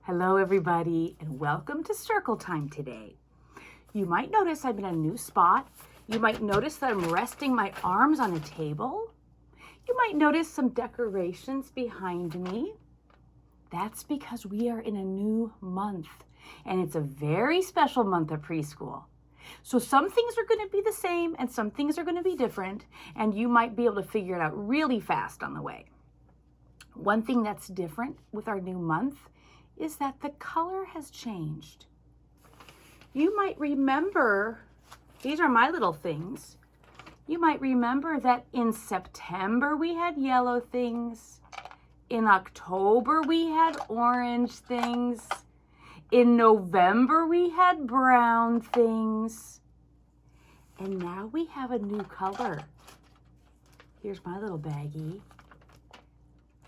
Hello everybody and welcome to Circle Time today. You might notice I'm in a new spot. You might notice that I'm resting my arms on a table. You might notice some decorations behind me. That's because we are in a new month and it's a very special month of preschool. So some things are going to be the same and some things are going to be different, and you might be able to figure it out really fast on the way. One thing that's different with our new month is that the color has changed. You might remember, these are my little things. You might remember that in September we had yellow things. In October we had orange things. In November we had brown things. And now we have a new color. Here's my little baggie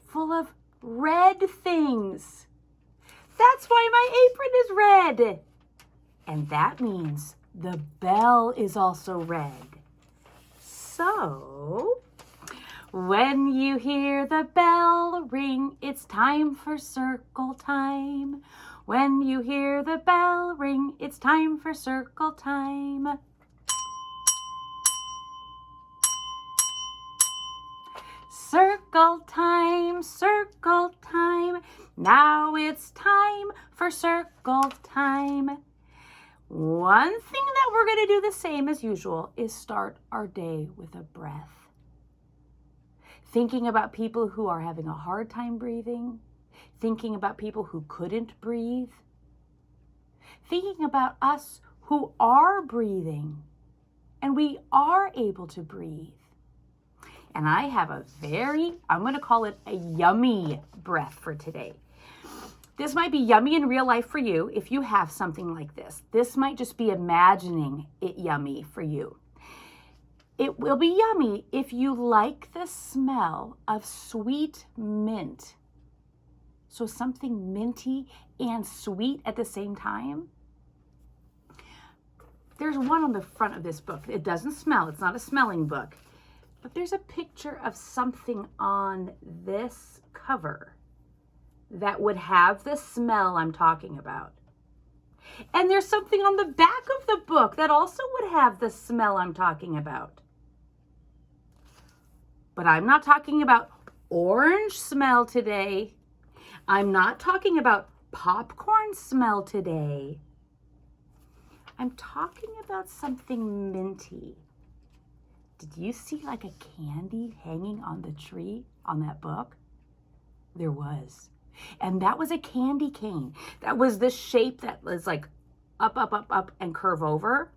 full of red things. That's why my apron is red. And that means the bell is also red. So, when you hear the bell ring, it's time for circle time. When you hear the bell ring, it's time for circle time. Circle time, circle time. Now it's time for circle time. One thing that we're going to do the same as usual is start our day with a breath. Thinking about people who are having a hard time breathing. Thinking about people who couldn't breathe. Thinking about us who are breathing and we are able to breathe. And I have a I'm going to call it a yummy breath for today. This might be yummy in real life for you if you have something like this. This might just be imagining it yummy for you. It will be yummy if you like the smell of sweet mint. So something minty and sweet at the same time. There's one on the front of this book. It doesn't smell. It's not a smelling book. But there's a picture of something on this cover that would have the smell I'm talking about. And there's something on the back of the book that also would have the smell I'm talking about. But I'm not talking about orange smell today. I'm not talking about popcorn smell today. I'm talking about something minty. Did you see like a candy hanging on the tree on that book? There was. And that was a candy cane. That was the shape that was like up, up, up, up and curve over.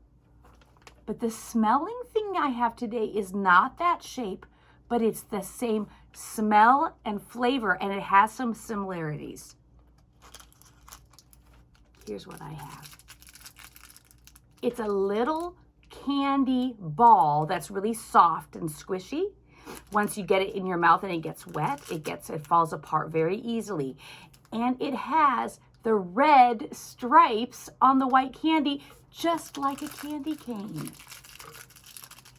But the smelling thing I have today is not that shape, but it's the same smell and flavor, and it has some similarities. Here's what I have. It's a little candy ball that's really soft and squishy. Once you get it in your mouth and it gets wet, it falls apart very easily. And it has the red stripes on the white candy, just like a candy cane.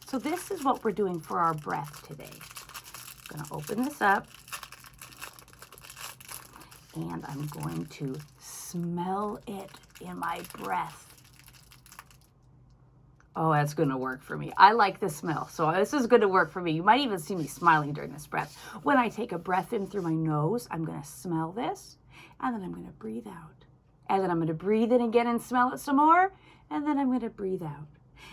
So this is what we're doing for our breath today. I'm going to open this up and I'm going to smell it in my breath. Oh, that's going to work for me. I like the smell, so this is going to work for me. You might even see me smiling during this breath. When I take a breath in through my nose, I'm going to smell this, and then I'm going to breathe out. And then I'm going to breathe in again and smell it some more, and then I'm going to breathe out.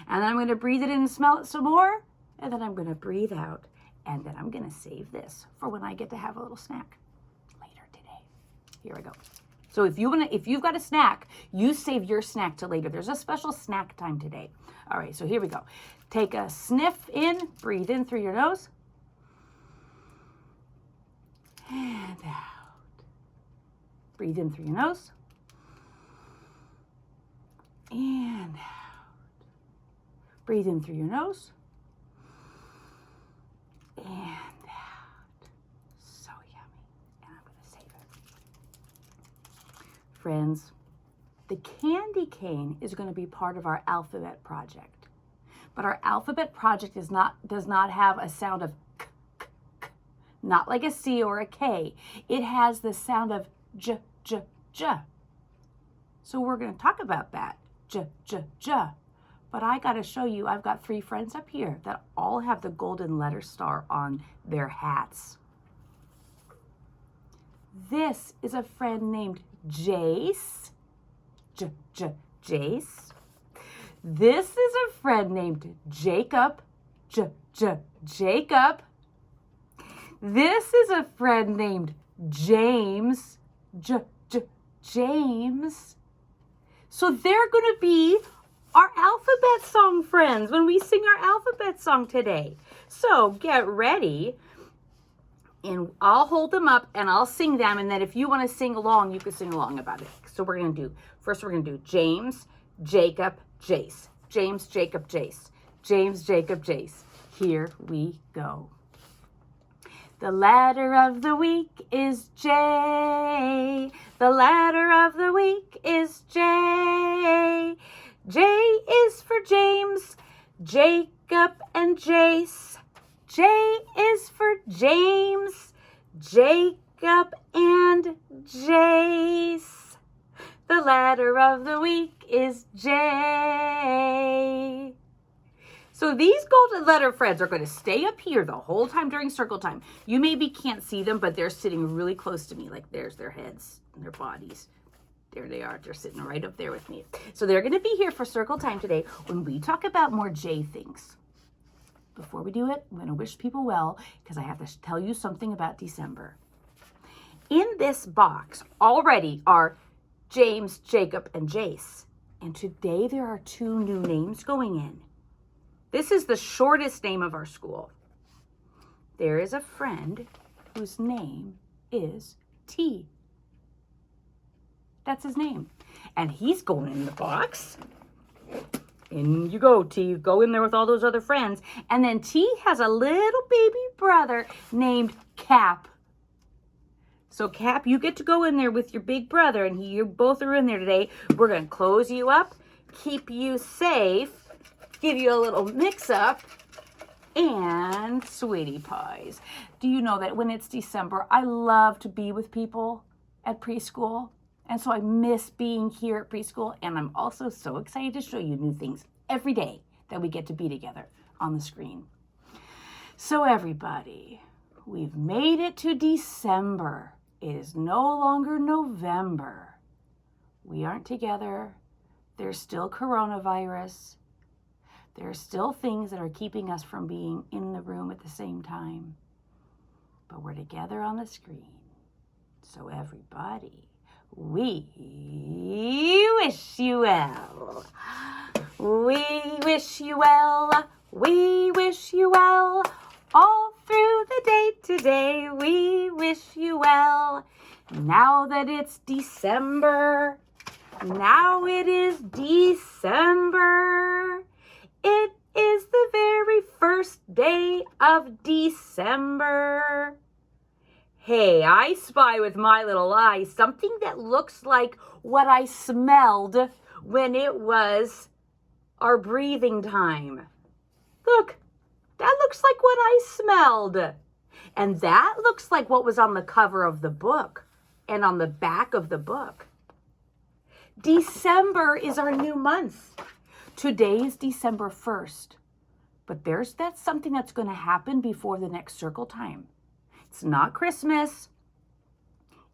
And then I'm going to breathe it in and smell it some more, and then I'm going to breathe out. And then I'm going to save this for when I get to have a little snack later today. Here we go. So if you've got a snack, you save your snack to later. There's a special snack time today. All right, so here we go. Take a sniff in, breathe in through your nose. And out. Breathe in through your nose. And out. Breathe in through your nose. And out. So yummy. And I'm going to save it. Friends, the candy cane is going to be part of our alphabet project. But our alphabet project does not have a sound of k, k, k, not like a C or a K. It has the sound of J, J, J. So we're going to talk about that. J, J, J. But I got to show you, I've got 3 friends up here that all have the golden letter star on their hats. This is a friend named Jace. J, J, Jace. This is a friend named Jacob. J, J, Jacob. This is a friend named James. J, J, James. So they're going to be our alphabet song friends when we sing our alphabet song today. So get ready, and I'll hold them up and I'll sing them, and then if you want to sing along, you can sing along about it. So we're going to do, first we're going to do James, Jacob, Jace. James, Jacob, Jace. James, Jacob, Jace. Here we go. The letter of the week is J. The letter of the week is J. J is for James, Jacob, and Jace. J is for James, Jacob, and Jace. The letter of the week is J. So these golden letter friends are going to stay up here the whole time during circle time. You maybe can't see them, but they're sitting really close to me. Like there's their heads and their bodies. There they are. They're sitting right up there with me. So they're going to be here for circle time today when we talk about more J things. Before we do it, I'm going to wish people well because I have to tell you something about December. In this box already are James, Jacob, and Jace. And today there are 2 new names going in. This is the shortest name of our school. There is a friend whose name is T. That's his name. And he's going in the box. In you go, T. Go in there with all those other friends. And then T has a little baby brother named Cap. So Cap, you get to go in there with your big brother, and you both are in there today. We're going to close you up, keep you safe, give you a little mix-up, and sweetie pies. Do you know that when it's December, I love to be with people at preschool? And so I miss being here at preschool, and I'm also so excited to show you new things every day that we get to be together on the screen. So everybody, we've made it to December. It is no longer November. We aren't together. There's still coronavirus. There are still things that are keeping us from being in the room at the same time. But we're together on the screen. So everybody, we wish you well. We wish you well. We wish you well. All through the day today, we wish you well. Now that it's December, now it is December. It is the very first day of December. Hey, I spy with my little eyes something that looks like what I smelled when it was our breathing time. Look, that looks like what I smelled. And that looks like what was on the cover of the book and on the back of the book. December is our new month. Today is December 1st. But that's something that's going to happen before the next circle time. It's not Christmas.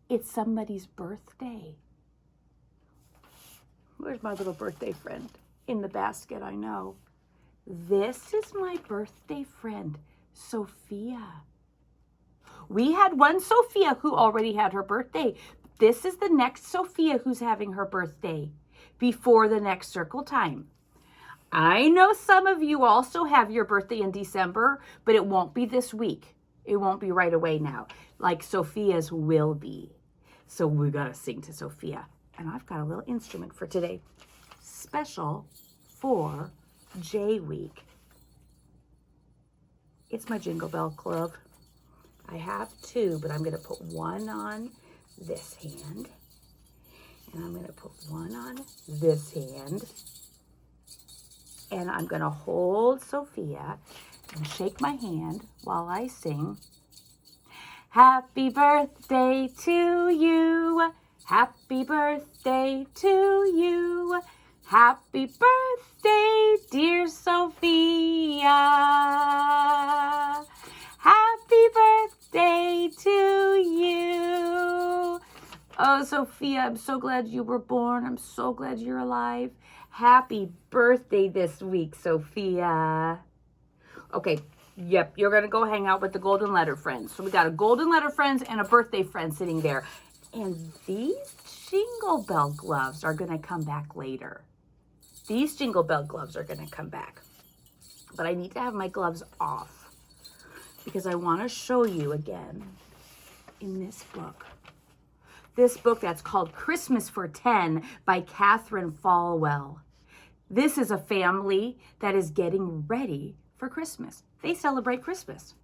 It's somebody's birthday. Where's my little birthday friend? In the basket, I know. This is my birthday friend, Sophia. We had one Sophia who already had her birthday. This is the next Sophia who's having her birthday before the next circle time. I know some of you also have your birthday in December, but it won't be this week. It won't be right away now, like Sophia's will be. So we got to sing to Sophia. And I've got a little instrument for today, special for J Week. It's my Jingle Bell Club. I have 2, but I'm going to put one on this hand. And I'm going to put one on this hand. And I'm going to hold Sophia and shake my hand while I sing. Happy birthday to you. Happy birthday to you. Happy birthday, dear Sophia. Happy birthday to you. Oh, Sophia, I'm so glad you were born. I'm so glad you're alive. Happy birthday this week, Sophia. Okay, yep, you're going to go hang out with the Golden Letter Friends. So we got a Golden Letter Friends and a birthday friend sitting there. And these Jingle Bell gloves are going to come back later. These Jingle Bell gloves are going to come back. But I need to have my gloves off because I want to show you again in this book. This book that's called Christmas for 10 by Cathryn Falwell. This is a family that is getting ready for Christmas. They celebrate Christmas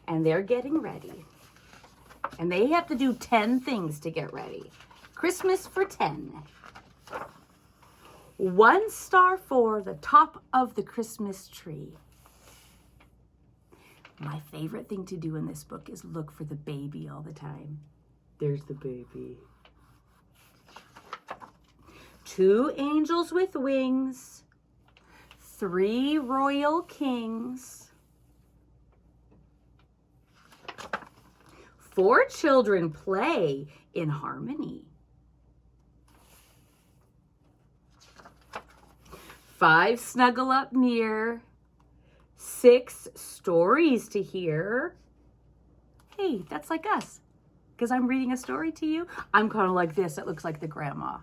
and they're getting ready. And they have to do 10 things to get ready. Christmas for 10. 1 star for the top of the Christmas tree. My favorite thing to do in this book is look for the baby all the time. There's the baby. 2 angels with wings. 3 royal kings. 4 children play in harmony. 5 snuggle up near. 6 stories to hear. Hey, that's like us. Because I'm reading a story to you. I'm kind of like this. It looks like the grandma.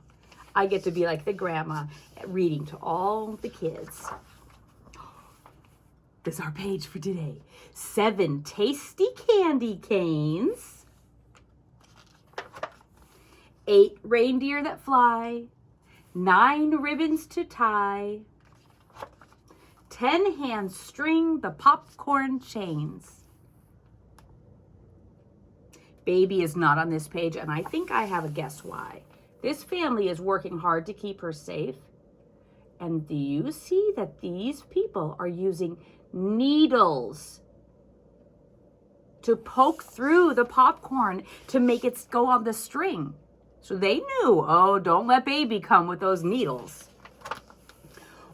I get to be like the grandma reading to all the kids. This is our page for today. 7 tasty candy canes. 8 reindeer that fly. 9 ribbons to tie. 10 hands string the popcorn chains. Baby is not on this page, and I think I have a guess why. This family is working hard to keep her safe. And do you see that these people are using needles to poke through the popcorn to make it go on the string? So they knew, oh, don't let baby come with those needles.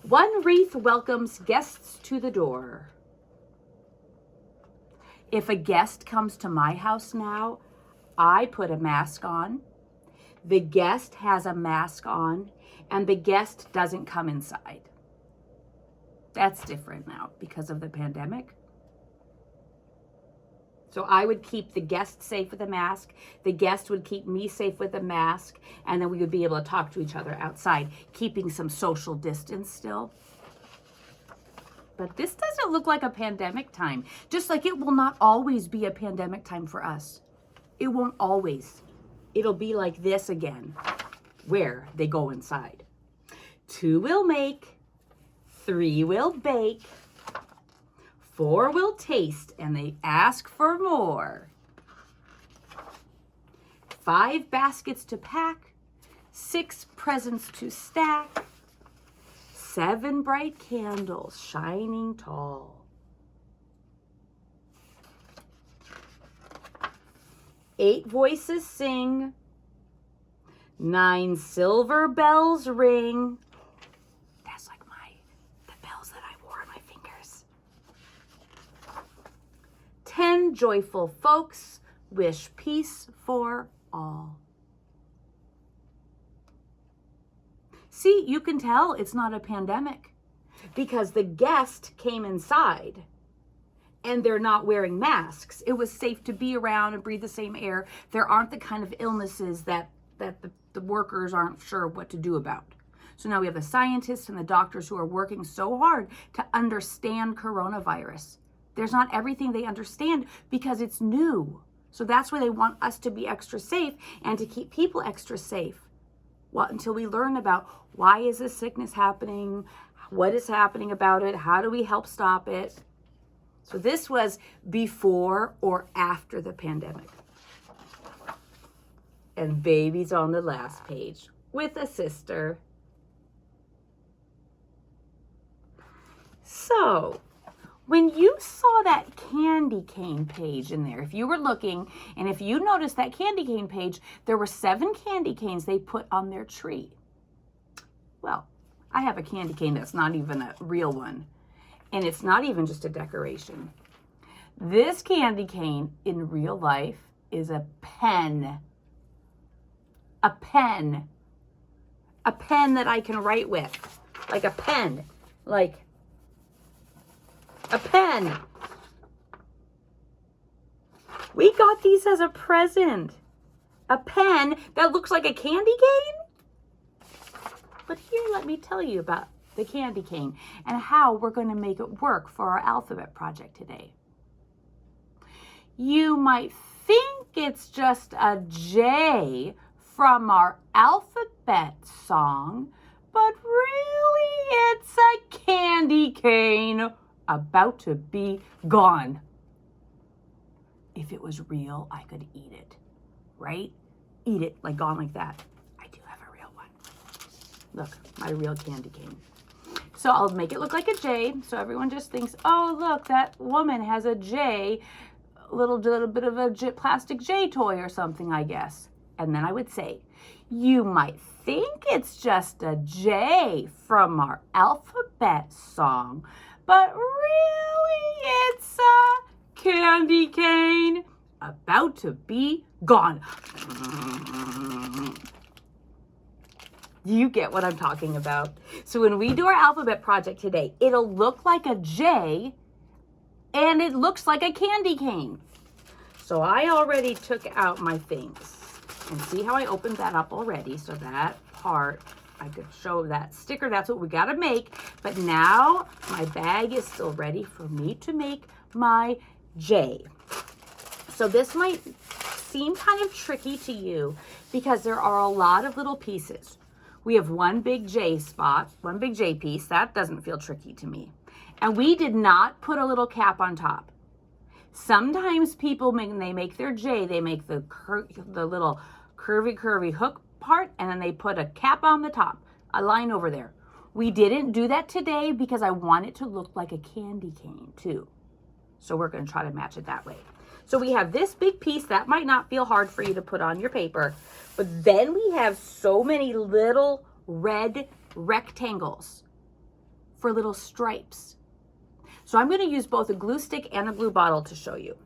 1 wreath welcomes guests to the door. If a guest comes to my house now, I put a mask on. The guest has a mask on, and the guest doesn't come inside. That's different now because of the pandemic. So I would keep the guest safe with a mask. The guest would keep me safe with a mask, and then we would be able to talk to each other outside, keeping some social distance still. But this doesn't look like a pandemic time, just like it will not always be a pandemic time for us. It won't always. It'll be like this again, where they go inside. 2 will make, 3 will bake, 4 will taste, and they ask for more. 5 baskets to pack, 6 presents to stack, 7 bright candles shining tall. 8 voices sing, 9 silver bells ring. That's like the bells that I wore on my fingers. 10 joyful folks wish peace for all. See, you can tell it's not a pandemic because the guest came inside and they're not wearing masks. It was safe to be around and breathe the same air. There aren't the kind of illnesses that the workers aren't sure what to do about. So now we have the scientists and the doctors who are working so hard to understand coronavirus. There's not everything they understand because it's new. So that's why they want us to be extra safe and to keep people extra safe. Well, until we learn about why is this sickness happening, what is happening about it, how do we help stop it. So this was before or after the pandemic. And baby's on the last page with a sister. So When you saw that candy cane page in there, if you were looking and if you noticed that candy cane page, there were 7 candy canes they put on their tree. Well, I have a candy cane that's not even a real one, and it's not even just a decoration. This candy cane in real life is a pen. A pen. A pen that I can write with. Like a pen. Like a pen. We got these as a present. A pen that looks like a candy cane? But here, let me tell you about the candy cane and how we're going to make it work for our alphabet project today. You might think it's just a J from our alphabet song, but really it's a candy cane about to be gone. If it was real, I could eat it, right? Eat it, like gone like that. I do have a real one. Look, my real candy cane. So I'll make it look like a J, so everyone just thinks, oh, look, that woman has a J, a little bit of a plastic J toy or something, I guess. And then I would say, you might think it's just a J from our alphabet song, but really it's a candy cane about to be gone. You get what I'm talking about. So when we do our alphabet project today, it'll look like a J and it looks like a candy cane. So I already took out my things. And see how I opened that up already? So that part, I could show that sticker. That's what we got to make. But now my bag is still ready for me to make my J. So this might seem kind of tricky to you because there are a lot of little pieces. We have one big J spot, one big J piece. That doesn't feel tricky to me. And we did not put a little cap on top. Sometimes people, when they make their J, they make the little curvy hook part, and then they put a cap on the top, a line over there. We didn't do that today because I want it to look like a candy cane too. So we're going to try to match it that way. So we have this big piece that might not feel hard for you to put on your paper, but then we have so many little red rectangles for little stripes. So I'm going to use both a glue stick and a glue bottle to show you.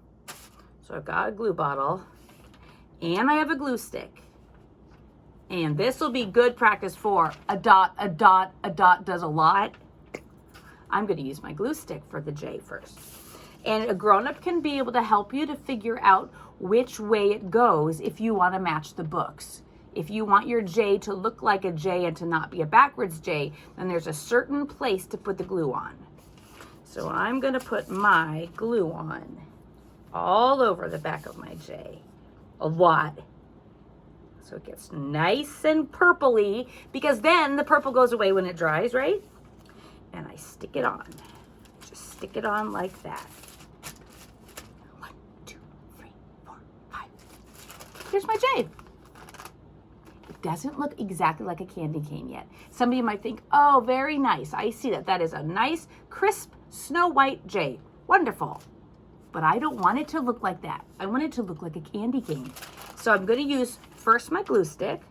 So I've got a glue bottle and I have a glue stick. And this will be good practice for a dot does a lot. I'm going to use my glue stick for the J first. And a grown-up can be able to help you to figure out which way it goes if you want to match the books. If you want your J to look like a J and to not be a backwards J, then there's a certain place to put the glue on. So I'm going to put my glue on all over the back of my J. A lot. So it gets nice and purpley, because then the purple goes away when it dries, right? And I stick it on. Just stick it on like that. 1, 2, 3, 4, 5. Here's my J. It doesn't look exactly like a candy cane yet. Somebody might think, oh, very nice. I see that. That is a nice, crisp, snow white J. Wonderful. But I don't want it to look like that. I want it to look like a candy cane. So I'm going to use first my glue stick,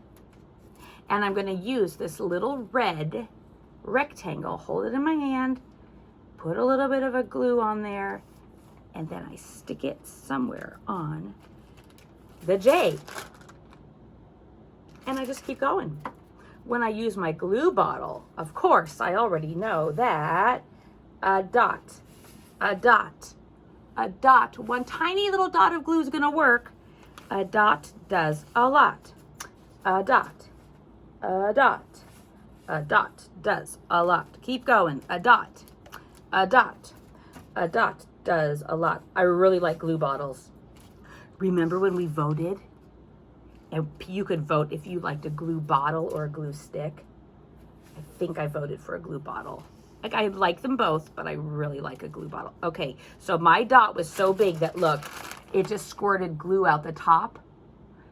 and I'm going to use this little red rectangle, hold it in my hand, put a little bit of a glue on there, and then I stick it somewhere on the J. And I just keep going. When I use my glue bottle, of course, I already know that a dot, one tiny little dot of glue is going to work. A dot does a lot. A dot does a lot. Keep going. A dot does a lot. I really like glue bottles. Remember when we voted? And you could vote if you liked a glue bottle or a glue stick. I think I voted for a glue bottle. Like, I like them both, but I really like a glue bottle. Okay, so my dot was so big that, look, it just squirted glue out the top.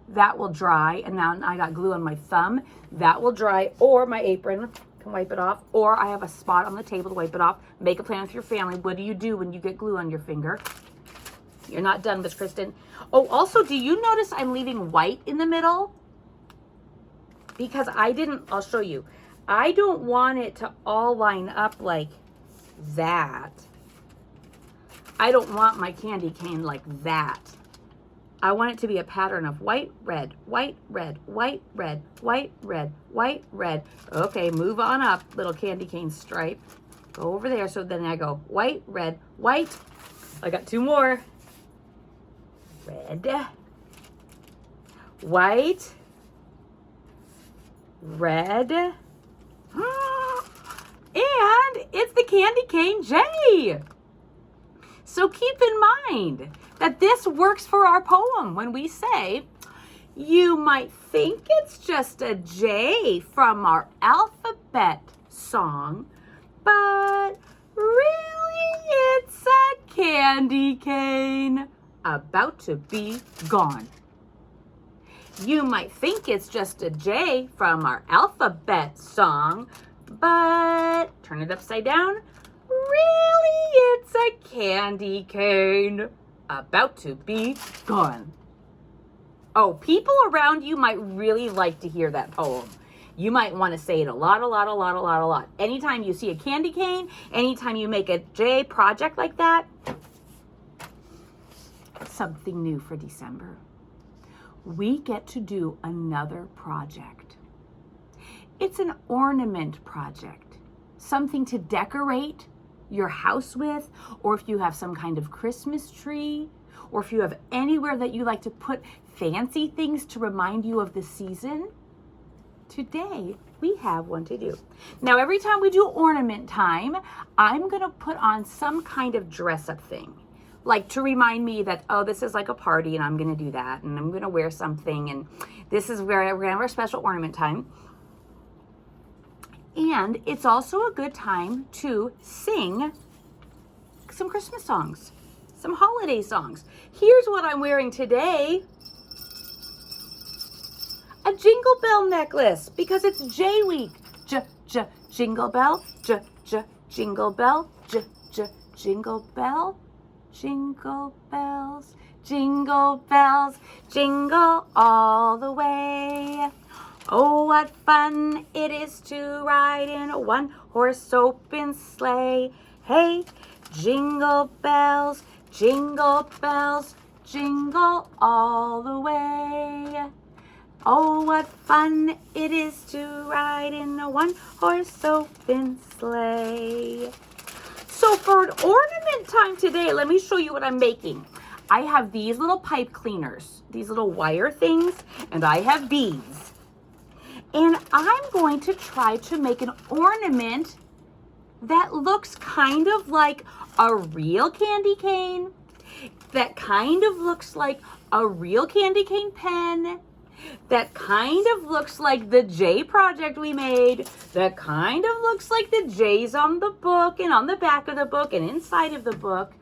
That will dry, and now I got glue on my thumb. That will dry, or my apron, can wipe it off, or I have a spot on the table to wipe it off. Make a plan with your family. What do you do when you get glue on your finger? You're not done, Miss Kristen. Oh, also, do you notice I'm leaving white in the middle? Because I'll show you. I don't want it to all line up like that. I don't want my candy cane like that. I want it to be a pattern of white, red, white, red, white, red, white, red, white, red. Okay, move on up, little candy cane stripe. Go over there. So then I go white, red, white. I got two more. Red, white, red, and it's the candy cane J. So keep in mind that this works for our poem when we say, you might think it's just a J from our alphabet song, but really it's a candy cane about to be gone. You might think it's just a J from our alphabet song, but turn it upside down. Really, it's a candy cane about to be gone. Oh, people around you might really like to hear that poem. You might want to say it a lot. Anytime you see a candy cane, anytime you make a J project like that, something new for December. We get to do another project. It's an ornament project, something to decorate your house with, or if you have some kind of Christmas tree, or if you have anywhere that you like to put fancy things to remind you of the season. Today, we have one to do. Now, every time we do ornament time, I'm gonna put on some kind of dress-up thing, like to remind me that, oh, this is like a party and I'm gonna do that, and I'm gonna wear something, and this is where we're gonna have our special ornament time. And it's also a good time to sing some Christmas songs, some holiday songs. Here's what I'm wearing today. A Jingle Bell necklace, because it's J week. Jingle bell, jingle bell, jingle bell, jingle bells, jingle bells, jingle all the way. Oh, what fun it is to ride in a one-horse open sleigh. Hey, jingle bells, jingle all the way. Oh, what fun it is to ride in a one-horse open sleigh. So for ornament time today, let me show you what I'm making. I have these little pipe cleaners, these little wire things, and I have beads. And I'm going to try to make an ornament that looks kind of like a real candy cane, that kind of looks like a real candy cane pen, that kind of looks like the J project we made, that kind of looks like the J's on the book and on the back of the book and inside of the book.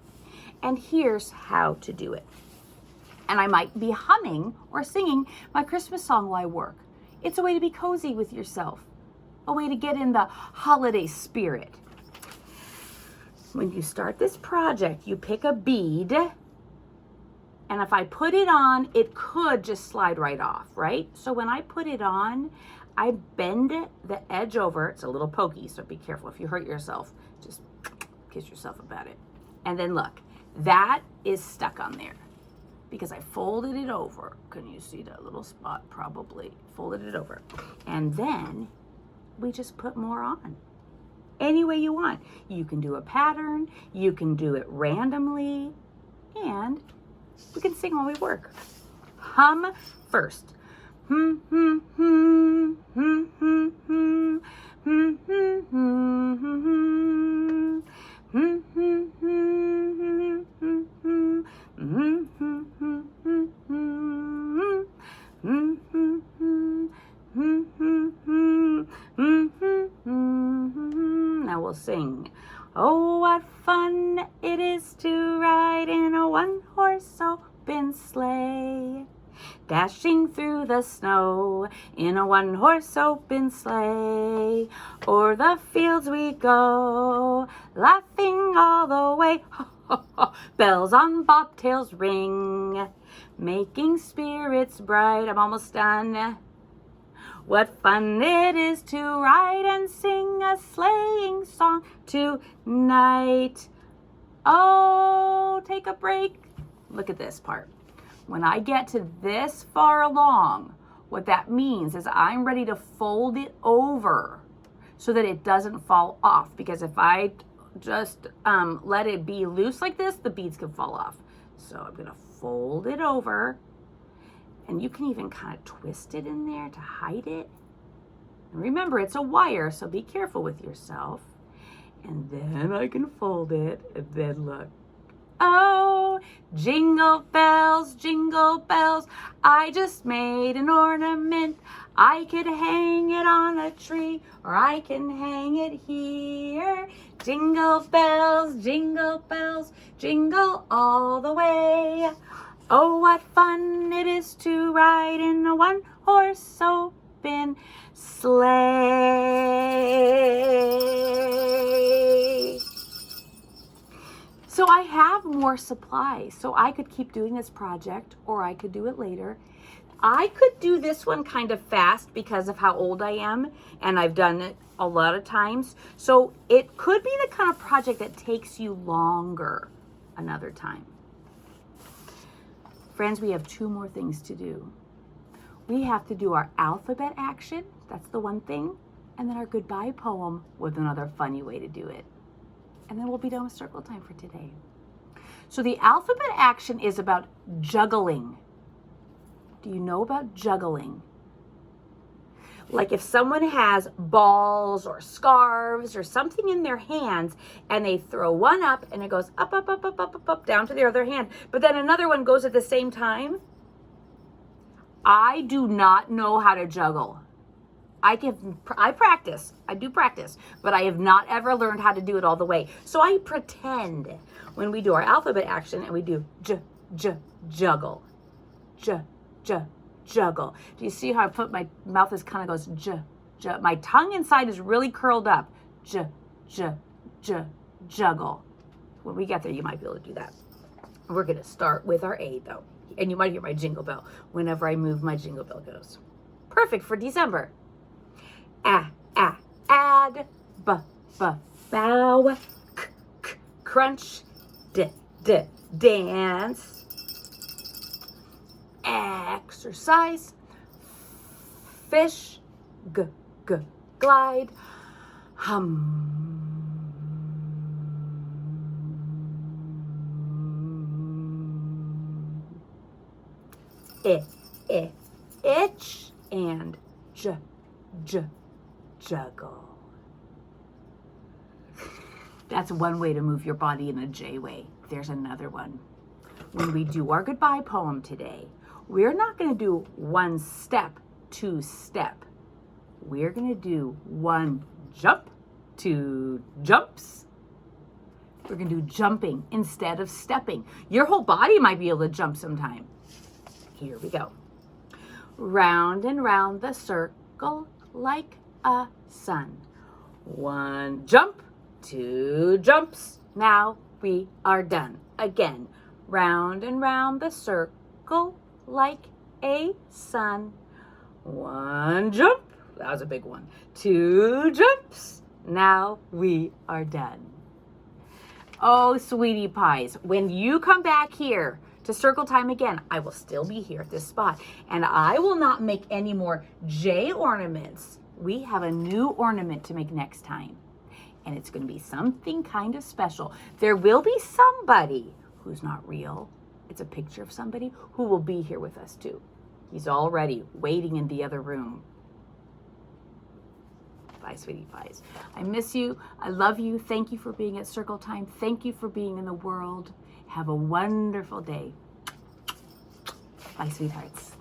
And here's how to do it. And I might be humming or singing my Christmas song while I work. It's a way to be cozy with yourself, a way to get in the holiday spirit. When you start this project, you pick a bead, and if I put it on, it could just slide right off, right? So when I put it on, I bend the edge over. It's a little pokey, so be careful. If you hurt yourself, just kiss yourself about it. And then look, that is stuck on there because I folded it over. Can you see that little spot? Probably. Folded it over. And then we just put more on. Any way you want. You can do a pattern, you can do it randomly, and we can sing while we work. Hum first. Hum, hum, hum, hum, hum, hum, hum, hum, hum, hum, hum, hum, hum, hum, hum, now we'll sing. Oh, what fun it is to ride in a one-horse open sleigh. dashing through the snow in a one-horse open sleigh. O'er the fields we go, laughing all the way. Bells on bobtails ring, making spirits bright. I'm almost done. What fun it is to ride and sing a sleighing song tonight. Oh, take a break. Look at this part. When I get to this far along, what that means is I'm ready to fold it over so that it doesn't fall off. Because if I just let it be loose like this, the beads can fall off. So I'm going to fold it over. And you can even kind of twist it in there to hide it. And remember, it's a wire, so be careful with yourself. And then I can fold it, and then look. Oh, jingle bells, I just made an ornament. I could hang it on a tree, or I can hang it here. Jingle bells, jingle all the way. Oh, what fun it is to ride in a one-horse open sleigh. So I have more supplies, so I could keep doing this project, or I could do it later. I could do this one kind of fast because of how old I am, and I've done it a lot of times. So it could be the kind of project that takes you longer another time. Friends, we have 2 more things to do. We have to do our alphabet action, that's the one thing, and then our goodbye poem with another funny way to do it. And then we'll be done with circle time for today. So the alphabet action is about juggling. Do you know about juggling? Like if someone has balls or scarves or something in their hands and they throw one up and it goes up, down to their other hand, but then another one goes at the same time. I do not know how to juggle. I practice, I do practice, but I have not ever learned how to do it all the way. So I pretend when we do our alphabet action and we do juggle, juggle. Do you see how I put my mouth is kind of goes my tongue inside is really curled up. Juggle. When we get there, you might be able to do that. We're going to start with our A though. And you might hear my jingle bell. Whenever I move, my jingle bell goes. Perfect for December. Add, bow, crunch, dance, exercise, fish, glide, hum. Itch, and juggle. That's one way to move your body in a J way. There's another one. When we do our goodbye poem today, we're not going to do 1 step, 2 step. We're going to do 1 jump, 2 jumps. We're going to do jumping instead of stepping. Your whole body might be able to jump sometime. Here we go. Round and round the circle like a sun. 1 jump, 2 jumps. Now we are done. Again, round and round the circle like a sun. 1 jump. That was a big one. 2 jumps. Now we are done. Oh, sweetie pies, when you come back here to circle time again, I will still be here at this spot, and I will not make any more J ornaments. We have a new ornament to make next time, and it's going to be something kind of special. There will be somebody who's not real. It's a picture of somebody who will be here with us too. He's already waiting in the other room. Bye, sweetie pies. I miss you. I love you. Thank you for being at circle time. Thank you for being in the world. Have a wonderful day. Bye, sweethearts.